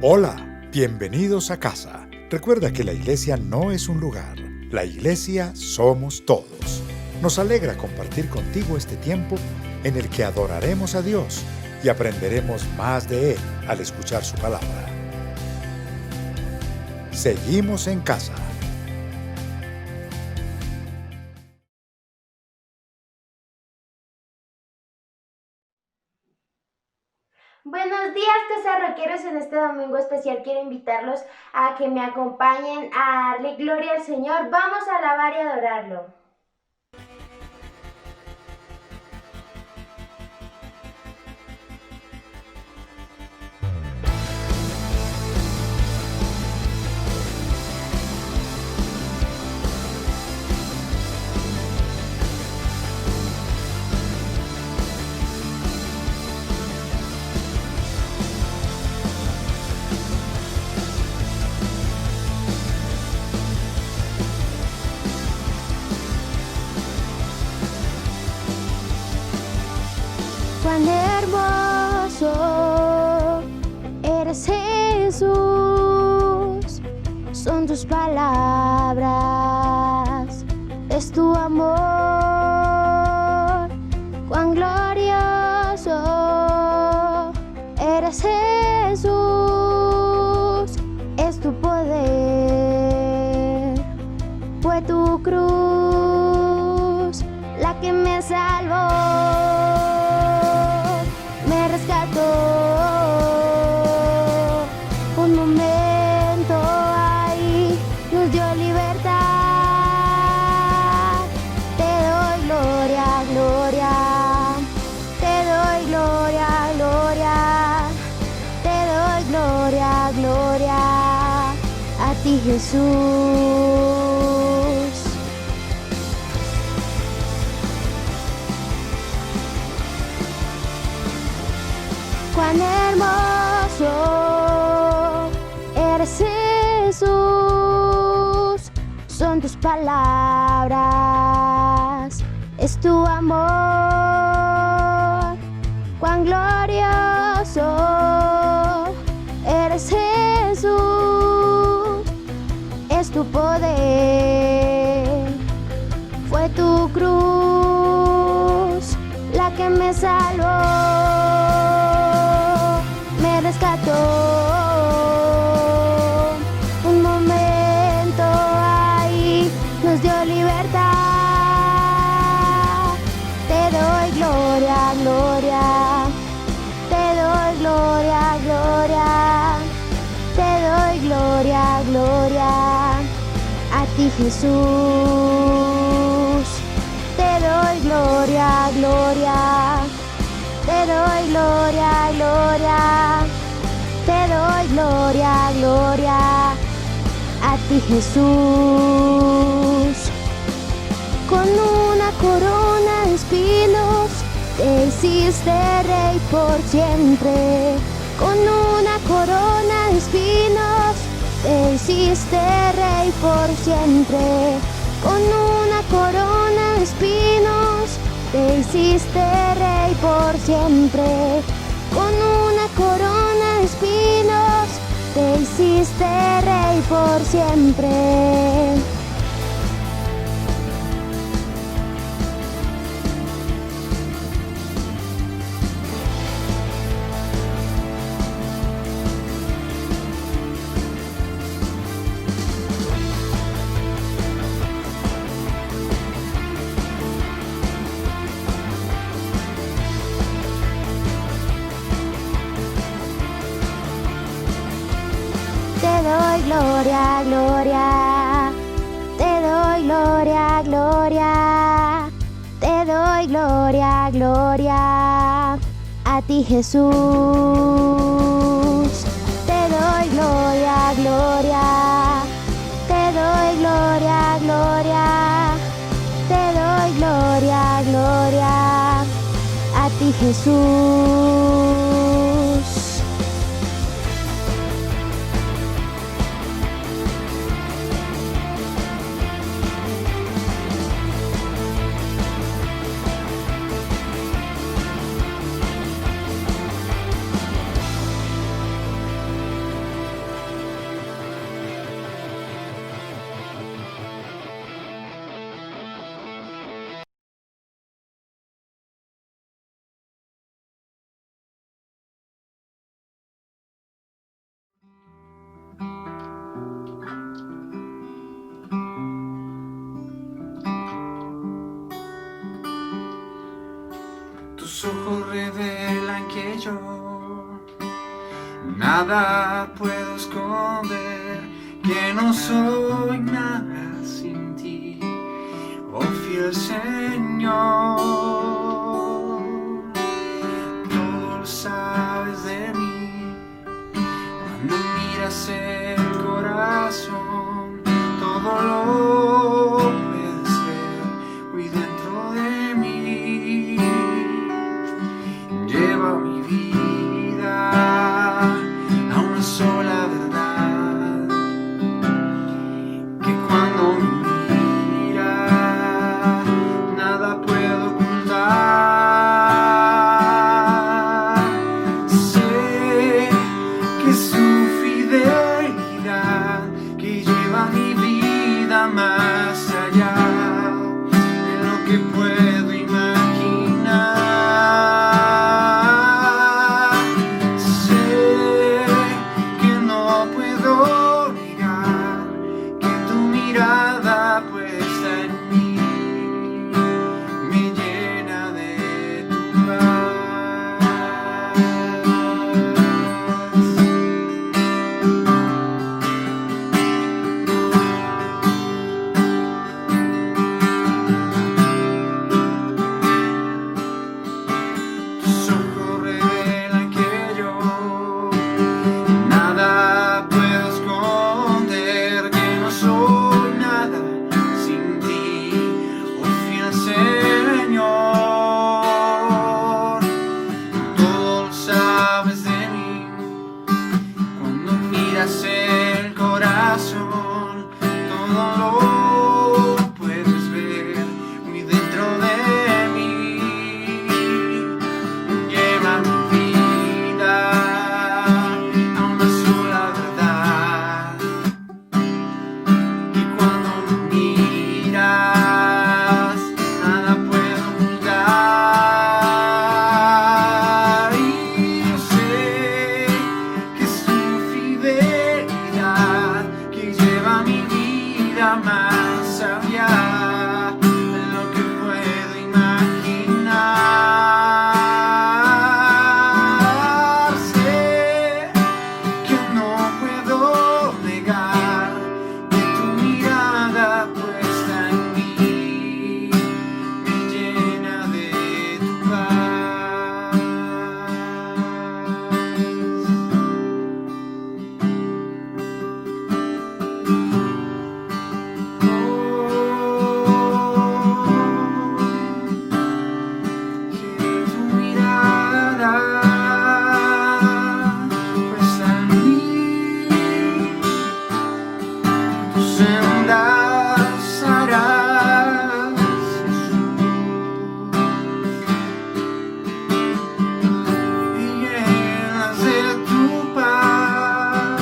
Hola, bienvenidos a casa. Recuerda que la iglesia no es un lugar, la iglesia somos todos. Nos alegra compartir contigo este tiempo en el que adoraremos a Dios y aprenderemos más de Él al escuchar su palabra. Seguimos en casa. Buenos días, casarroqueros. En este domingo especial quiero invitarlos a que me acompañen a darle gloria al Señor. Vamos a alabar y adorarlo. Cuán hermoso eres, Jesús, son tus palabras, es tu amor. Cuán glorioso eres, Jesús, es tu poder. Fue tu cruz la que me salvó. Un momento ahí nos dio libertad. Te doy gloria, gloria. Te doy gloria, gloria. Te doy gloria, gloria. A ti, Jesús. Cuán hermoso eres, Jesús, son tus palabras, es tu amor. Cuán glorioso eres, Jesús, es tu poder. Fue tu cruz la que me salvó. Un momento ahí nos dio libertad. Te doy gloria, gloria. Te doy gloria, gloria. Te doy gloria, gloria. A ti, Jesús. Te doy gloria, gloria. Te doy gloria, gloria. Te doy gloria, gloria. A ti, Jesús. Con una corona de espinos te hiciste rey por siempre. Con una corona de espinos te hiciste rey por siempre. Con una corona de espinos te hiciste rey por siempre. Con una corona de espinos te hiciste rey por siempre. Te doy gloria, gloria. Te doy gloria, gloria. Te doy gloria, gloria. A ti, Jesús. Te doy gloria, gloria. Te doy gloria, gloria. Te doy gloria, gloria. A ti, Jesús. revelan que yo nada puedo esconder, que no soy nada sin ti, oh fiel Señor. Todo lo sabes de mí, cuando miras el corazón, todo lo puedes ver muy dentro de mí. Lleva mi vida a una sola verdad, que cuando me mira nada puedo ocultar. Sé que es su fidelidad que lleva mi vida más allá de lo que puedo imaginar. Sé que no puedo negar que tu mirada puesta en mí me llena de tu paz. Tus ojos revelan que yo nada puedo esconder, que no soy nada sin ti, oh fiel Señor. Todo lo sabes de mí, cuando miras el corazón, todo lo puedes ver muy dentro de mí. Lleva mi vida a una sola verdad, y cuando me miras nada puedo ocultar. Y yo sé que es tu fidelidad que lleva mi vida más allá de lo que puedo imaginar. Sé que no puedo negar que tu mirada puesta en mí me llena de tu paz. Que tu mirada puesta en mí, tus sendas harás, Jesús, y llenas de tu paz.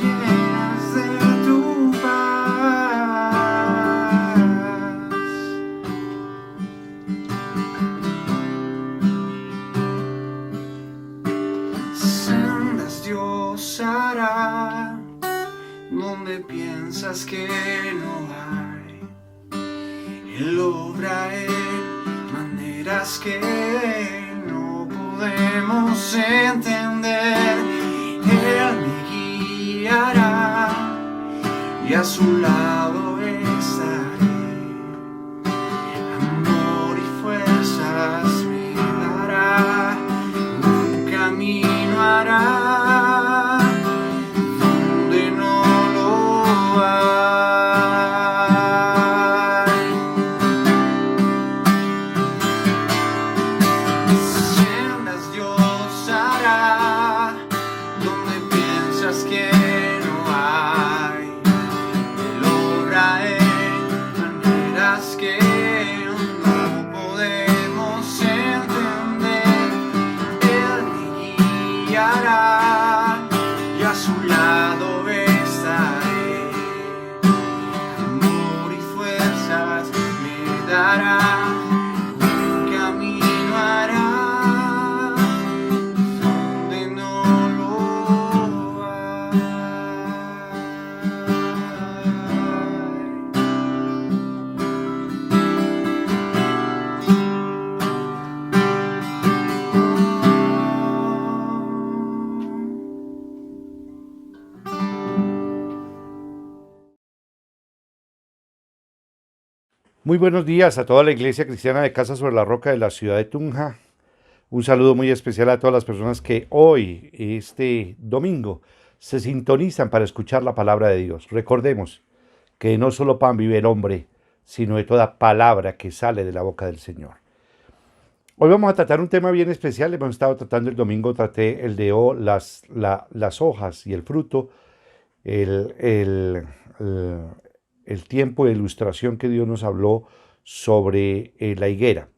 Llenas de tu paz. Sendas Dios hará donde piensas que no hay. Él obra en maneras que no podemos entender. Él me guiará y a su lado estaré. Amor y fuerzas me dará, un camino hará donde no lo hay. Sendas Dios hará donde piensas que no hay. Él obra en maneras que no podemos entender. Él me guiará y a su lado estaré. Amor y fuerzas me dará, un camino hará donde no lo hay. Muy buenos días a toda la Iglesia Cristiana de Casa sobre la Roca de la ciudad de Tunja. Un saludo muy especial a todas las personas que hoy, este domingo, se sintonizan para escuchar la palabra de Dios. Recordemos que no solo pan vive el hombre, sino de toda palabra que sale de la boca del Señor. Hoy vamos a tratar un tema bien especial. Hemos estado tratando el domingo, traté el de las hojas y el fruto, el tiempo de ilustración que Dios nos habló sobre la higuera.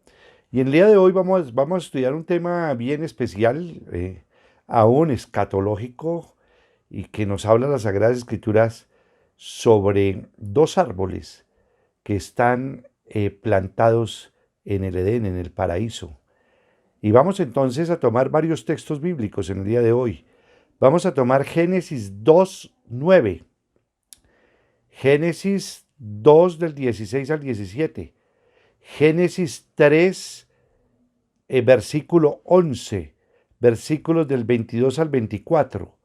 Y en el día de hoy vamos a estudiar un tema bien especial, aún escatológico, y que nos habla las Sagradas Escrituras sobre dos árboles que están plantados en el Edén, en el paraíso. Y vamos entonces a tomar varios textos bíblicos en el día de hoy. Vamos a tomar Génesis 2:9. Génesis 2 del 16 al 17, Génesis 3, versículo 11, versículos del 22 al 24,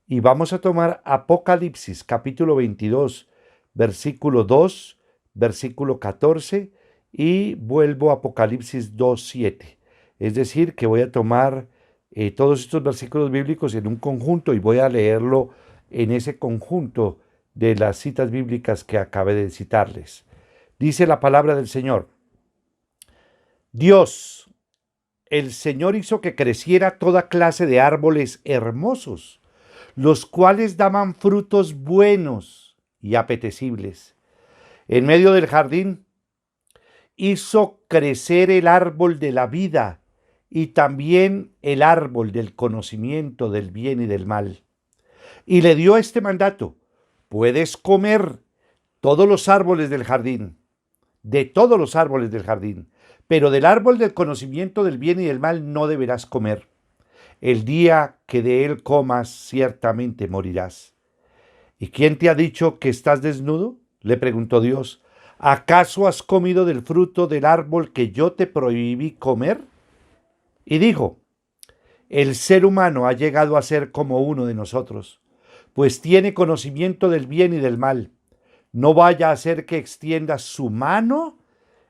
y vamos a tomar Apocalipsis capítulo 22, versículo 2, versículo 14, y vuelvo a Apocalipsis 2:7. Es decir, que voy a tomar todos estos versículos bíblicos en un conjunto y voy a leerlo en ese conjunto de las citas bíblicas que acabé de citarles. Dice la palabra del Señor: Dios, el Señor hizo que creciera toda clase de árboles hermosos, los cuales daban frutos buenos y apetecibles. En medio del jardín hizo crecer el árbol de la vida y también el árbol del conocimiento del bien y del mal. Y le dio este mandato: puedes comer todos los árboles del jardín, de todos los árboles del jardín, pero del árbol del conocimiento del bien y del mal no deberás comer. El día que de él comas, ciertamente morirás. ¿Y quién te ha dicho que estás desnudo?, le preguntó Dios. ¿Acaso has comido del fruto del árbol que yo te prohibí comer? Y dijo: el ser humano ha llegado a ser como uno de nosotros, pues tiene conocimiento del bien y del mal. No vaya a ser que extienda su mano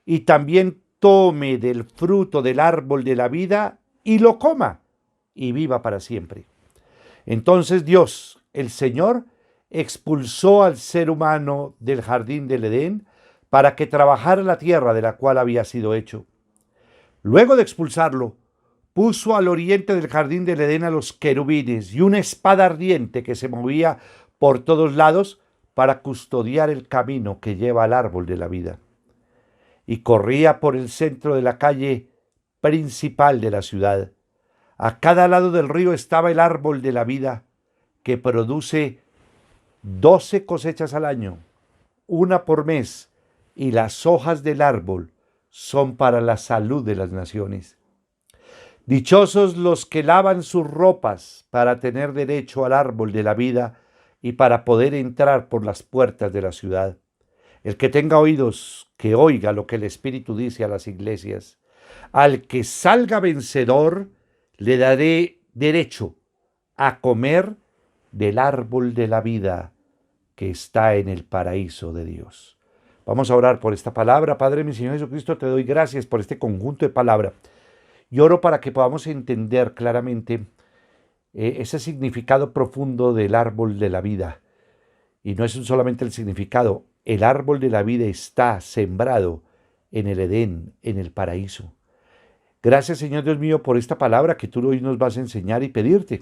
y también tome del fruto del árbol de la vida y lo coma y viva para siempre. Entonces Dios, el Señor, expulsó al ser humano del jardín del Edén para que trabajara la tierra de la cual había sido hecho. Luego de expulsarlo, puso al oriente del jardín del Edén a los querubines y una espada ardiente que se movía por todos lados para custodiar el camino que lleva al árbol de la vida. Y corría por el centro de la calle principal de la ciudad. A cada lado del río estaba el árbol de la vida, que produce 12 cosechas al año, una por mes, y las hojas del árbol son para la salud de las naciones. Dichosos los que lavan sus ropas para tener derecho al árbol de la vida y para poder entrar por las puertas de la ciudad. El que tenga oídos, que oiga lo que el Espíritu dice a las iglesias. Al que salga vencedor, le daré derecho a comer del árbol de la vida que está en el paraíso de Dios. Vamos a orar por esta palabra. Padre, mi Señor Jesucristo, te doy gracias por este conjunto de palabra. Y oro para que podamos entender claramente ese significado profundo del árbol de la vida. Y no es solamente el significado, el árbol de la vida está sembrado en el Edén, en el paraíso. Gracias, Señor Dios mío, por esta palabra que tú hoy nos vas a enseñar y pedirte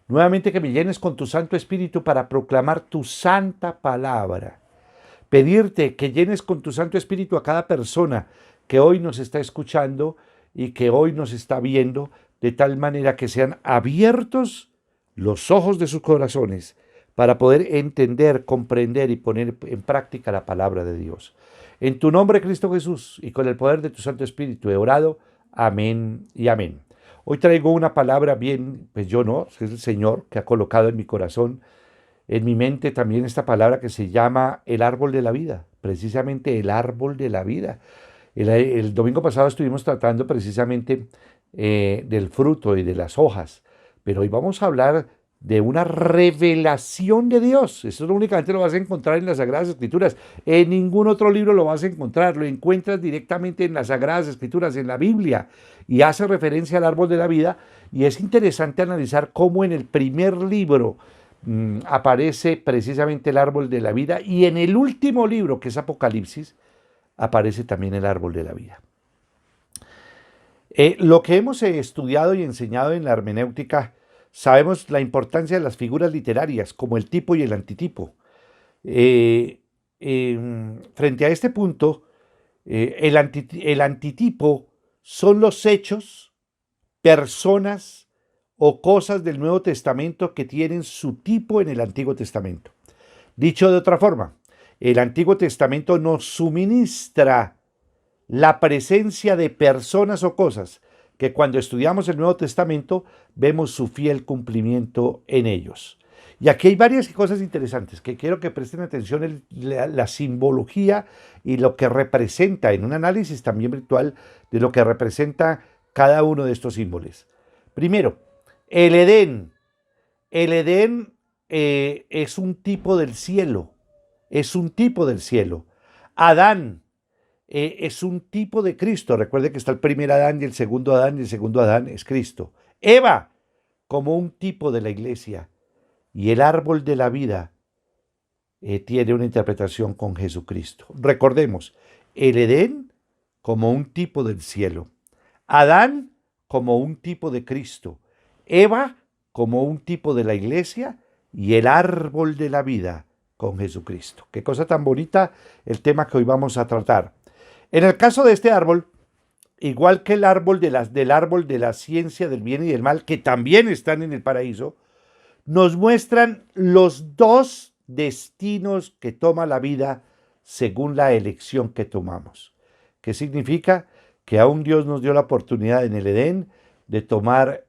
nuevamente que me llenes con tu Santo Espíritu para proclamar tu santa palabra. Pedirte que llenes con tu Santo Espíritu a cada persona que hoy nos está escuchando y que hoy nos está viendo, de tal manera que sean abiertos los ojos de sus corazones para poder entender, comprender y poner en práctica la palabra de Dios. En tu nombre, Cristo Jesús, y con el poder de tu Santo Espíritu he orado. Amén y amén. Hoy traigo una palabra bien, pues yo no, es el Señor que ha colocado en mi corazón, en mi mente también esta palabra que se llama el árbol de la vida, precisamente el árbol de la vida. El domingo pasado estuvimos tratando precisamente del fruto y de las hojas, pero hoy vamos a hablar de una revelación de Dios. Eso únicamente lo vas a encontrar en las Sagradas Escrituras. En ningún otro libro lo vas a encontrar. Lo encuentras directamente en las Sagradas Escrituras, en la Biblia, y hace referencia al árbol de la vida. Y es interesante analizar cómo en el primer libro aparece precisamente el árbol de la vida, y en el último libro, que es Apocalipsis, aparece también el árbol de la vida. Lo que hemos estudiado y enseñado en la hermenéutica, sabemos la importancia de las figuras literarias, como el tipo y el antitipo. Frente a este punto, el antitipo son los hechos, personas o cosas del Nuevo Testamento que tienen su tipo en el Antiguo Testamento. Dicho de otra forma, el Antiguo Testamento nos suministra la presencia de personas o cosas que cuando estudiamos el Nuevo Testamento vemos su fiel cumplimiento en ellos. Y aquí hay varias cosas interesantes que quiero que presten atención, la simbología y lo que representa, en un análisis también virtual de lo que representa cada uno de estos símbolos. Primero, el Edén. El Edén es un tipo del cielo, es un tipo del cielo. Adán es un tipo de Cristo. Recuerde que está el primer Adán y el segundo Adán, y el segundo Adán es Cristo. Eva, como un tipo de la iglesia. Y el árbol de la vida tiene una interpretación con Jesucristo. Recordemos, el Edén como un tipo del cielo. Adán como un tipo de Cristo. Eva como un tipo de la iglesia, y el árbol de la vida con Jesucristo. Qué cosa tan bonita el tema que hoy vamos a tratar. En el caso de este árbol, igual que el árbol del árbol de la ciencia del bien y del mal, que también están en el paraíso, nos muestran los dos destinos que toma la vida según la elección que tomamos. ¿Qué significa? Que aún Dios nos dio la oportunidad en el Edén de tomar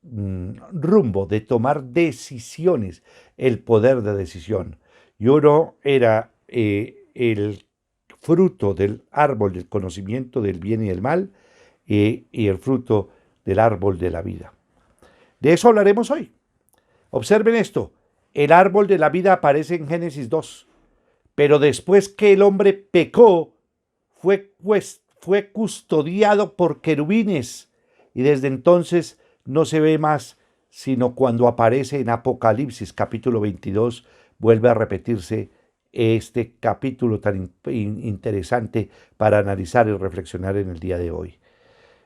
rumbo, de tomar decisiones, el poder de decisión. Y uno era el fruto del árbol del conocimiento del bien y del mal, y el fruto del árbol de la vida. De eso hablaremos hoy. Observen esto, el árbol de la vida aparece en Génesis 2, pero después que el hombre pecó, fue custodiado por querubines, y desde entonces no se ve más, sino cuando aparece en Apocalipsis capítulo 22, vuelve a repetirse este capítulo tan interesante para analizar y reflexionar en el día de hoy.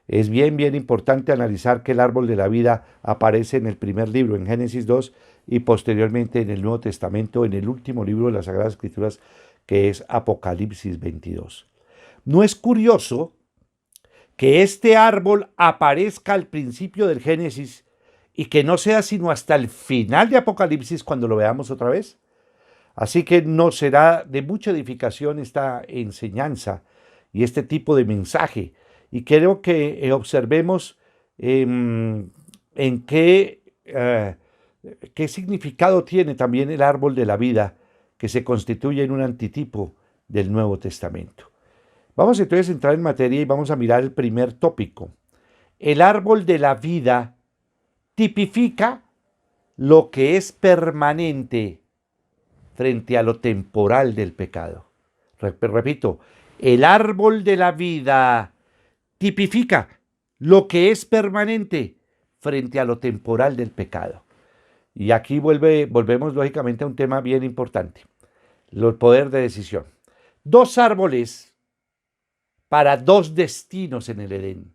Es bien importante analizar que el árbol de la vida aparece en el primer libro, en Génesis 2, y posteriormente en el Nuevo Testamento, en el último libro de las Sagradas Escrituras, que es Apocalipsis 22. ¿No es curioso que este árbol aparezca al principio del Génesis y que no sea sino hasta el final de Apocalipsis cuando lo veamos otra vez? Así que nos será de mucha edificación esta enseñanza y este tipo de mensaje. Y quiero que observemos en qué significado tiene también el árbol de la vida, que se constituye en un antitipo del Nuevo Testamento. Vamos entonces a entrar en materia y vamos a mirar el primer tópico. El árbol de la vida tipifica lo que es permanente frente a lo temporal del pecado. Repito, el árbol de la vida tipifica lo que es permanente frente a lo temporal del pecado. Y aquí volvemos lógicamente a un tema bien importante, el poder de decisión. Dos árboles para dos destinos en el Edén.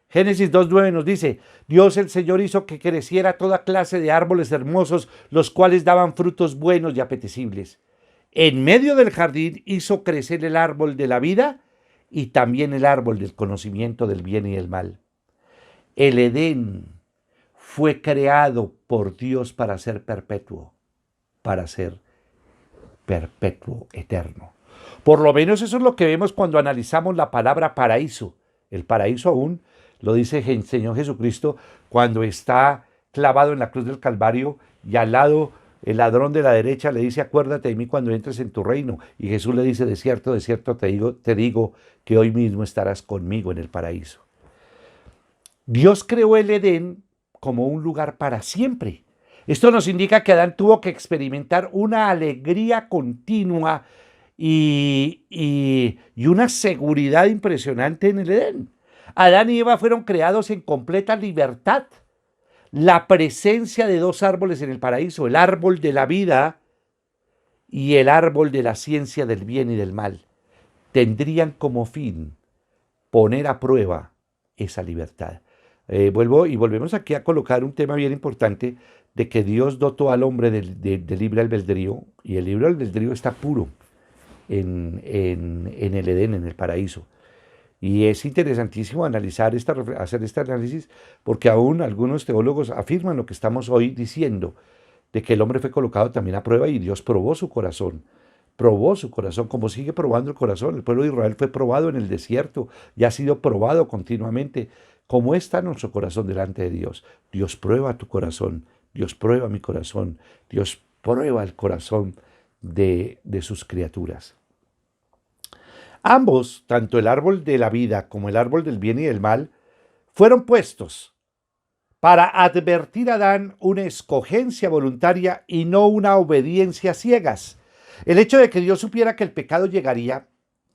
Génesis 2:9 nos dice, Dios el Señor hizo que creciera toda clase de árboles hermosos, los cuales daban frutos buenos y apetecibles. En medio del jardín hizo crecer el árbol de la vida y también el árbol del conocimiento del bien y del mal. El Edén fue creado por Dios para ser perpetuo, eterno. Por lo menos eso es lo que vemos cuando analizamos la palabra paraíso. El paraíso aún lo dice el Señor Jesucristo cuando está clavado en la cruz del Calvario y al lado el ladrón de la derecha le dice, acuérdate de mí cuando entres en tu reino. Y Jesús le dice, de cierto te digo que hoy mismo estarás conmigo en el paraíso. Dios creó el Edén como un lugar para siempre, Esto nos indica que Adán tuvo que experimentar una alegría continua y una seguridad impresionante en el Edén. Adán y Eva fueron creados en completa libertad. La presencia de dos árboles en el paraíso, el árbol de la vida y el árbol de la ciencia del bien y del mal, tendrían como fin poner a prueba esa libertad. Volvemos aquí a colocar un tema bien importante de que Dios dotó al hombre de libre albedrío, y el libre albedrío está puro en el Edén, en el paraíso. Y es interesantísimo hacer este análisis, porque aún algunos teólogos afirman lo que estamos hoy diciendo, de que el hombre fue colocado también a prueba y Dios probó su corazón, como sigue probando el corazón. El pueblo de Israel fue probado en el desierto y ha sido probado continuamente. ¿Cómo está nuestro corazón delante de Dios? Dios prueba tu corazón, Dios prueba mi corazón, Dios prueba el corazón de sus criaturas. Ambos, tanto el árbol de la vida como el árbol del bien y del mal, fueron puestos para advertir a Adán una escogencia voluntaria y no una obediencia a ciegas. El hecho de que Dios supiera que el pecado llegaría,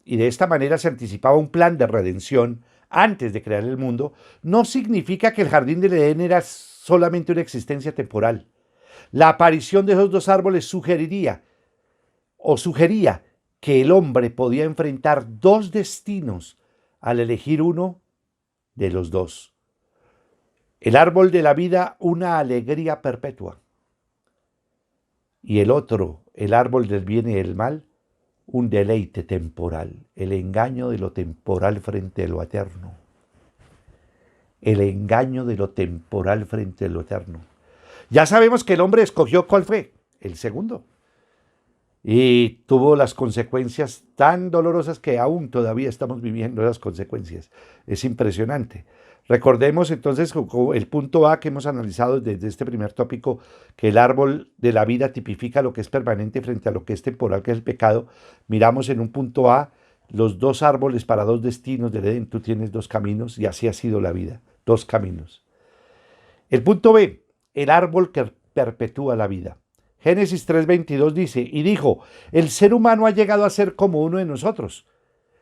y de esta manera se anticipaba un plan de redención antes de crear el mundo, no significa que el jardín del Edén era solamente una existencia temporal. La aparición de esos dos árboles sugería que el hombre podía enfrentar dos destinos al elegir uno de los dos. El árbol de la vida, una alegría perpetua. Y el otro, el árbol del bien y del mal, un deleite temporal. El engaño de lo temporal frente a lo eterno. El engaño de lo temporal frente a lo eterno. Ya sabemos que el hombre escogió ¿cuál fue? El segundo. Y tuvo las consecuencias tan dolorosas que aún todavía estamos viviendo las consecuencias. Es impresionante. Recordemos entonces el punto A que hemos analizado desde este primer tópico, que el árbol de la vida tipifica lo que es permanente frente a lo que es temporal, que es el pecado. Miramos en un punto A los dos árboles para dos destinos del Edén. Tú tienes dos caminos y así ha sido la vida, dos caminos. El punto B, el árbol que perpetúa la vida. Génesis 3:22 dice, y dijo, el ser humano ha llegado a ser como uno de nosotros,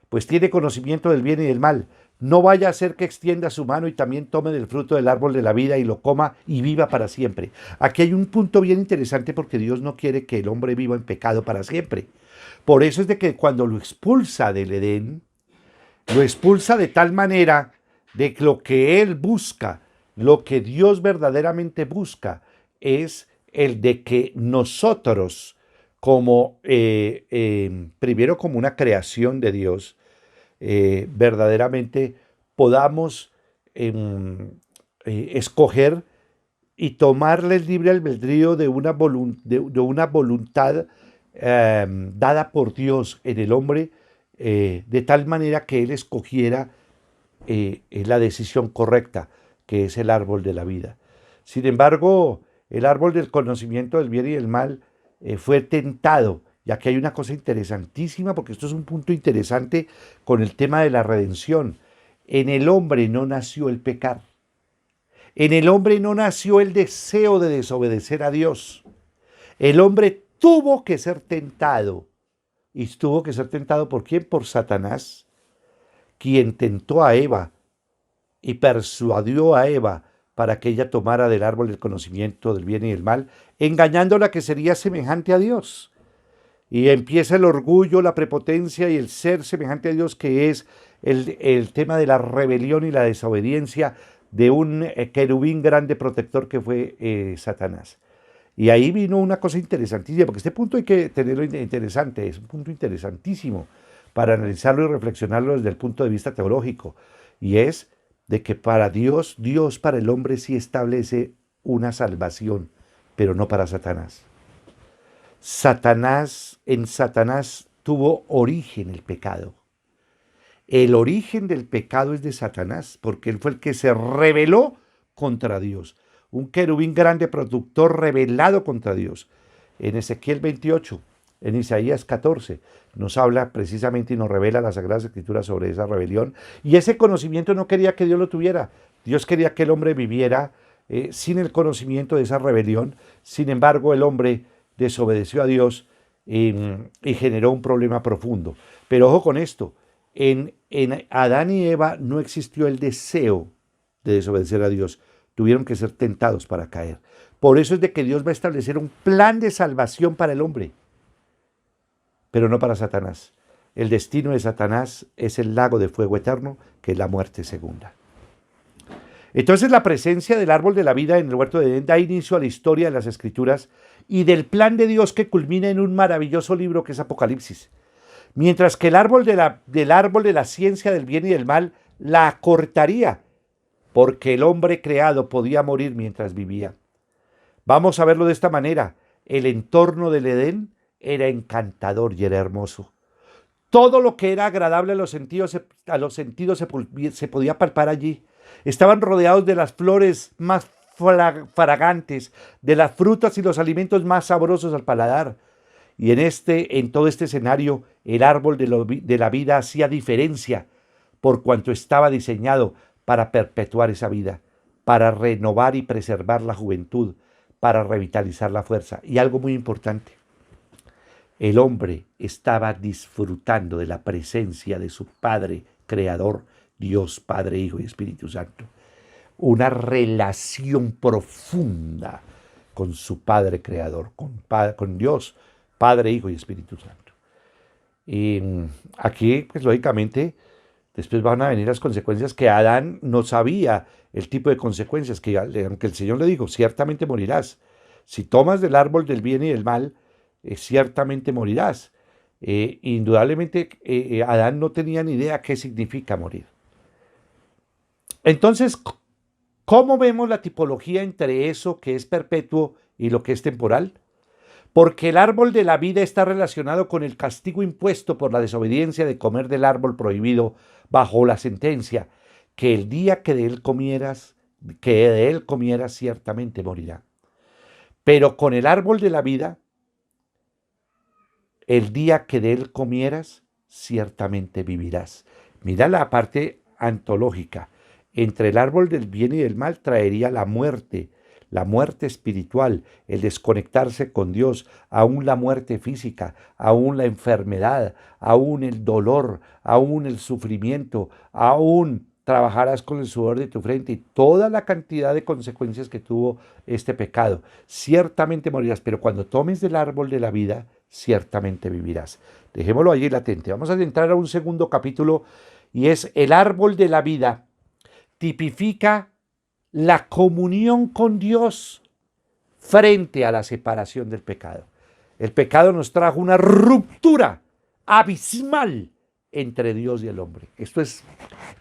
pues tiene conocimiento del bien y del mal. No vaya a ser que extienda su mano y también tome del fruto del árbol de la vida y lo coma y viva para siempre. Aquí hay un punto bien interesante porque Dios no quiere que el hombre viva en pecado para siempre. Por eso es de que cuando lo expulsa del Edén, lo expulsa de tal manera de que lo que él busca, lo que Dios verdaderamente busca, es el de que nosotros, como primero como una creación de Dios, verdaderamente podamos escoger y tomarle el libre albedrío de una voluntad dada por Dios en el hombre, de tal manera que él escogiera la decisión correcta, que es el árbol de la vida. Sin embargo, el árbol del conocimiento del bien y del mal fue tentado. Y aquí hay una cosa interesantísima, porque esto es un punto interesante con el tema de la redención. En el hombre no nació el pecar. En el hombre no nació el deseo de desobedecer a Dios. El hombre tuvo que ser tentado. ¿Y tuvo que ser tentado por quién? Por Satanás, quien tentó a Eva y persuadió a Eva para que ella tomara del árbol del conocimiento del bien y del mal, engañándola que sería semejante a Dios. Y empieza el orgullo, la prepotencia y el ser semejante a Dios, que es el tema de la rebelión y la desobediencia de un querubín grande protector que fue Satanás. Y ahí vino una cosa interesantísima, porque este punto hay que tenerlo interesante, es un punto interesantísimo para analizarlo y reflexionarlo desde el punto de vista teológico, y es de que para Dios para el hombre sí establece una salvación, pero no para Satanás. En Satanás tuvo origen el pecado. El origen del pecado es de Satanás, porque él fue el que se rebeló contra Dios. Un querubín grande productor rebelado contra Dios. En Ezequiel 28, en Isaías 14, nos habla precisamente y nos revela las Sagradas Escrituras sobre esa rebelión. Y ese conocimiento no quería que Dios lo tuviera. Dios quería que el hombre viviera sin el conocimiento de esa rebelión. Sin embargo, el hombre desobedeció a Dios y generó un problema profundo. Pero ojo con esto, en Adán y Eva no existió el deseo de desobedecer a Dios. Tuvieron que ser tentados para caer. Por eso es de que Dios va a establecer un plan de salvación para el hombre, pero no para Satanás. El destino de Satanás es el lago de fuego eterno, que es la muerte segunda. Entonces la presencia del árbol de la vida en el huerto de Edén da inicio a la historia de las Escrituras y del plan de Dios que culmina en un maravilloso libro que es Apocalipsis. Mientras que el árbol del árbol de la ciencia del bien y del mal la acortaría, porque el hombre creado podía morir mientras vivía. Vamos a verlo de esta manera. El entorno del Edén era encantador y era hermoso. Todo lo que era agradable a los sentidos se podía palpar allí. Estaban rodeados de las flores más fragantes, de las frutas y los alimentos más sabrosos al paladar. Y en todo este escenario, el árbol de la vida hacía diferencia, por cuanto estaba diseñado para perpetuar esa vida, para renovar y preservar la juventud, para revitalizar la fuerza. Y algo muy importante, el hombre estaba disfrutando de la presencia de su Padre Creador, Dios, Padre, Hijo y Espíritu Santo. Una relación profunda con su Padre Creador, con Dios, Padre, Hijo y Espíritu Santo. Y aquí, pues lógicamente, después van a venir las consecuencias que Adán no sabía, el tipo de consecuencias que, aunque el Señor le dijo, ciertamente morirás. Si tomas del árbol del bien y del mal, ciertamente morirás. Indudablemente, Adán no tenía ni idea qué significa morir. Entonces, ¿cómo vemos la tipología entre eso que es perpetuo y lo que es temporal? Porque el árbol de la vida está relacionado con el castigo impuesto por la desobediencia de comer del árbol prohibido bajo la sentencia, que el día que de él comieras, ciertamente morirá. Pero con el árbol de la vida, el día que de él comieras, ciertamente vivirás. Mira la parte antológica. Entre el árbol del bien y del mal traería la muerte espiritual, el desconectarse con Dios, aún la muerte física, aún la enfermedad, aún el dolor, aún el sufrimiento, aún trabajarás con el sudor de tu frente y toda la cantidad de consecuencias que tuvo este pecado. Ciertamente morirás, pero cuando tomes del árbol de la vida, ciertamente vivirás. Dejémoslo allí latente. Vamos a entrar a un segundo capítulo y es el árbol de la vida. Tipifica la comunión con Dios frente a la separación del pecado. El pecado nos trajo una ruptura abismal entre Dios y el hombre. Esto es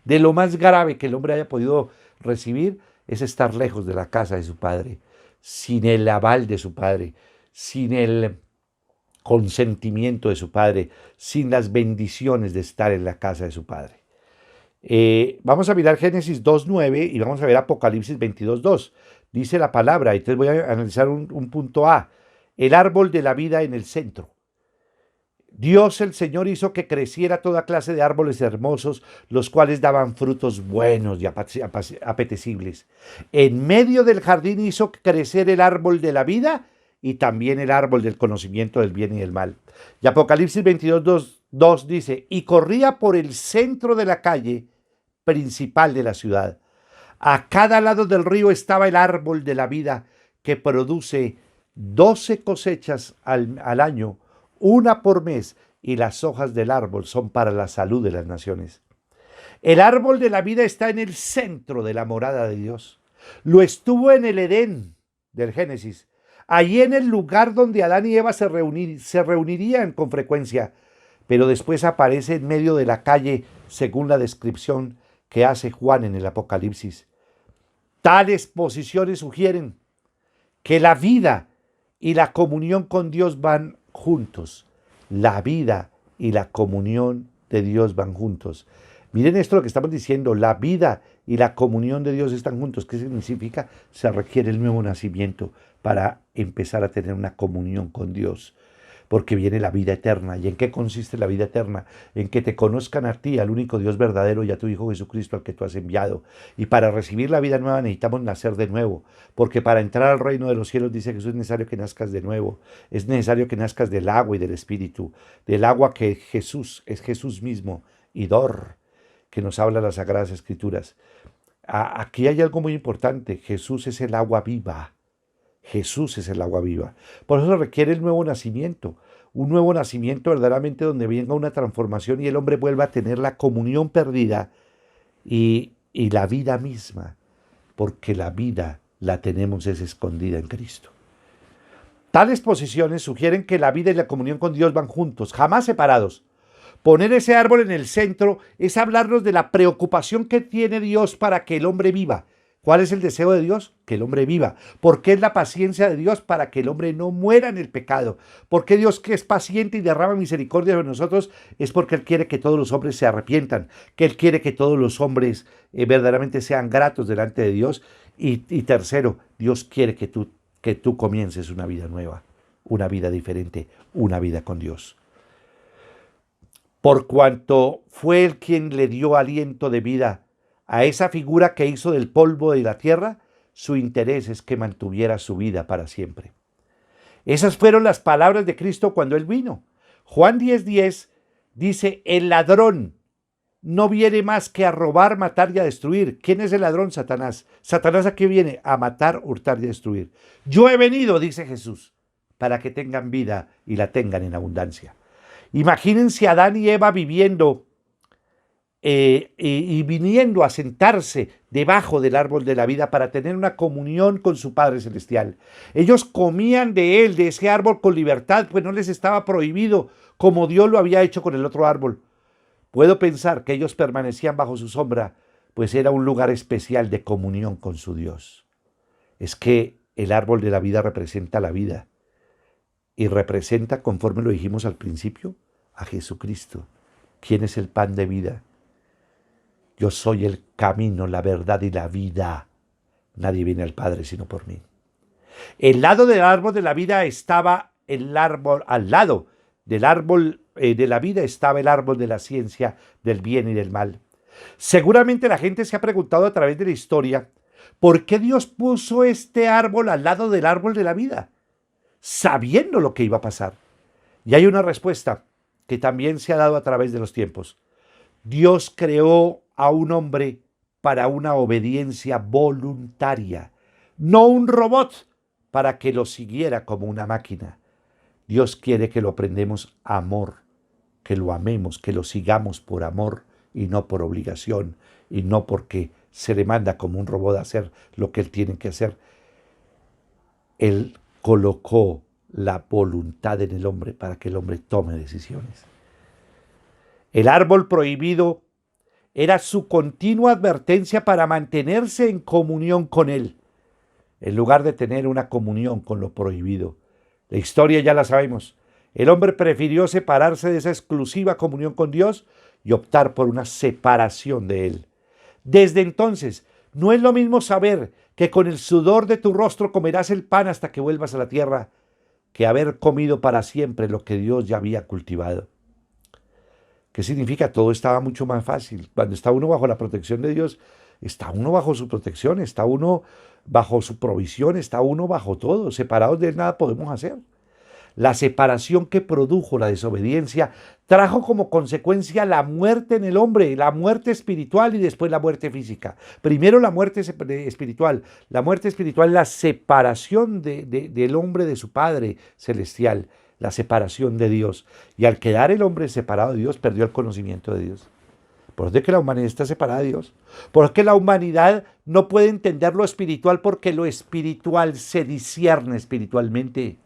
de lo más grave que el hombre haya podido recibir, es estar lejos de la casa de su padre, sin el aval de su padre, sin el consentimiento de su padre, sin las bendiciones de estar en la casa de su padre. Vamos a mirar Génesis 2.9 y vamos a ver Apocalipsis 22.2. Dice la palabra, y entonces voy a analizar un punto A. El árbol de la vida en el centro. Dios el Señor hizo que creciera toda clase de árboles hermosos, los cuales daban frutos buenos y apetecibles. En medio del jardín hizo crecer el árbol de la vida y también el árbol del conocimiento del bien y del mal. Y Apocalipsis 22.2 dice, y corría por el centro de la calle principal de la ciudad. A cada lado del río estaba el árbol de la vida que produce 12 cosechas al año, una por mes, y las hojas del árbol son para la salud de las naciones. El árbol de la vida está en el centro de la morada de Dios. Lo estuvo en el Edén del Génesis, allí en el lugar donde Adán y Eva se reunirían con frecuencia, pero después aparece en medio de la calle según la descripción que hace Juan en el Apocalipsis. Tales posiciones sugieren que la vida y la comunión con Dios van juntos. La vida y la comunión de Dios van juntos. Miren esto lo que estamos diciendo, la vida y la comunión de Dios están juntos. ¿Qué significa? Se requiere el nuevo nacimiento para empezar a tener una comunión con Dios. porque viene la vida eterna. ¿Y en qué consiste la vida eterna? En que te conozcan a ti, al único Dios verdadero, y a tu Hijo Jesucristo, al que tú has enviado. Y para recibir la vida nueva necesitamos nacer de nuevo, porque para entrar al reino de los cielos, dice Jesús, es necesario que nazcas de nuevo. Es necesario que nazcas del agua y del Espíritu, del agua que es Jesús mismo, y Dor, que nos habla las Sagradas Escrituras. Aquí hay algo muy importante: Jesús es el agua viva. Jesús es el agua viva. Por eso requiere el nuevo nacimiento, un nuevo nacimiento verdaderamente donde venga una transformación y el hombre vuelva a tener la comunión perdida y la vida misma, porque la vida la tenemos es escondida en Cristo. Tales posiciones sugieren que la vida y la comunión con Dios van juntos, jamás separados. Poner ese árbol en el centro es hablarnos de la preocupación que tiene Dios para que el hombre viva. ¿Cuál es el deseo de Dios? Que el hombre viva. ¿Por qué es la paciencia de Dios? Para que el hombre no muera en el pecado. ¿Por qué Dios, que es paciente y derrama misericordia sobre nosotros? Es porque Él quiere que todos los hombres se arrepientan, que Él quiere que todos los hombres verdaderamente sean gratos delante de Dios. Y tercero, Dios quiere que tú comiences una vida nueva, una vida diferente, una vida con Dios. Por cuanto fue Él quien le dio aliento de vida a esa figura que hizo del polvo de la tierra, su interés es que mantuviera su vida para siempre. Esas fueron las palabras de Cristo cuando Él vino. Juan 10:10 dice: el ladrón no viene más que a robar, matar y a destruir. ¿Quién es el ladrón? Satanás. ¿Satanás a qué viene? A matar, hurtar y a destruir. Yo he venido, dice Jesús, para que tengan vida y la tengan en abundancia. Imagínense a Adán y Eva viviendo y viniendo a sentarse debajo del árbol de la vida para tener una comunión con su Padre Celestial. Ellos comían de ese árbol con libertad, pues no les estaba prohibido como Dios lo había hecho con el otro árbol. Puedo pensar que ellos permanecían bajo su sombra, pues era un lugar especial de comunión con su Dios. Es que el árbol de la vida representa la vida y representa, conforme lo dijimos al principio, a Jesucristo, quien es el pan de vida. Yo soy el camino, la verdad y la vida. Nadie viene al Padre sino por mí. El lado del árbol de la vida estaba el árbol, al lado del árbol de la vida estaba el árbol de la ciencia del bien y del mal. Seguramente la gente se ha preguntado a través de la historia, ¿por qué Dios puso este árbol al lado del árbol de la vida, sabiendo lo que iba a pasar? Y hay una respuesta que también se ha dado a través de los tiempos. Dios creó a un hombre para una obediencia voluntaria, no un robot para que lo siguiera como una máquina. Dios quiere que lo aprendamos amor, que lo amemos, que lo sigamos por amor y no por obligación, y no porque se le manda como un robot a hacer lo que él tiene que hacer. Él colocó la voluntad en el hombre para que el hombre tome decisiones. El árbol prohibido era su continua advertencia para mantenerse en comunión con Él, en lugar de tener una comunión con lo prohibido. La historia ya la sabemos. El hombre prefirió separarse de esa exclusiva comunión con Dios y optar por una separación de Él. Desde entonces, no es lo mismo saber que con el sudor de tu rostro comerás el pan hasta que vuelvas a la tierra, que haber comido para siempre lo que Dios ya había cultivado. ¿Qué significa? Todo estaba mucho más fácil. Cuando está uno bajo la protección de Dios, está uno bajo su protección, está uno bajo su provisión, está uno bajo todo. Separados de Él nada podemos hacer. La separación que produjo la desobediencia trajo como consecuencia la muerte en el hombre, la muerte espiritual y después la muerte física. Primero la muerte espiritual. La muerte espiritual es la separación del hombre de su Padre Celestial, la separación de Dios. Y al quedar el hombre separado de Dios, perdió el conocimiento de Dios. Por eso es que la humanidad está separada de Dios. Por eso es que la humanidad no puede entender lo espiritual, porque lo espiritual se discierne espiritualmente.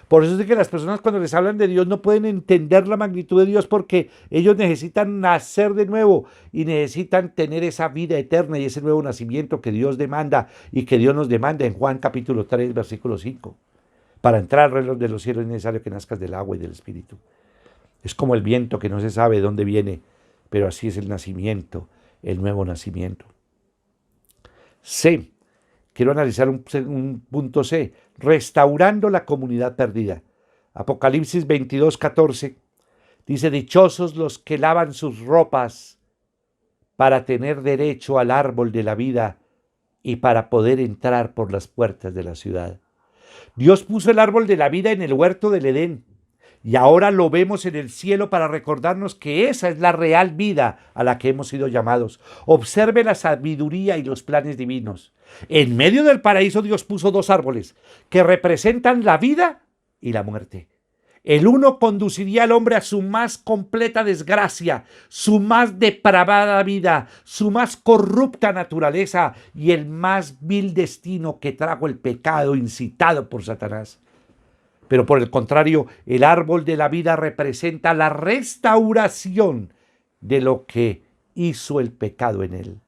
Por eso es que las personas, cuando les hablan de Dios, no pueden entender la magnitud de Dios, porque ellos necesitan nacer de nuevo y necesitan tener esa vida eterna y ese nuevo nacimiento que Dios demanda y que Dios nos demanda en Juan capítulo 3, versículo 5. Para entrar al reino de los cielos es necesario que nazcas del agua y del Espíritu. Es como el viento que no se sabe de dónde viene, pero así es el nacimiento, el nuevo nacimiento. C. Quiero analizar un punto C. Restaurando la comunidad perdida. Apocalipsis 22:14 dice, dichosos los que lavan sus ropas para tener derecho al árbol de la vida y para poder entrar por las puertas de la ciudad. Dios puso el árbol de la vida en el huerto del Edén y ahora lo vemos en el cielo para recordarnos que esa es la real vida a la que hemos sido llamados. Observe la sabiduría y los planes divinos. En medio del paraíso Dios puso dos árboles que representan la vida y la muerte. El uno conduciría al hombre a su más completa desgracia, su más depravada vida, su más corrupta naturaleza y el más vil destino que trajo el pecado incitado por Satanás. Pero por el contrario, el árbol de la vida representa la restauración de lo que hizo el pecado en él.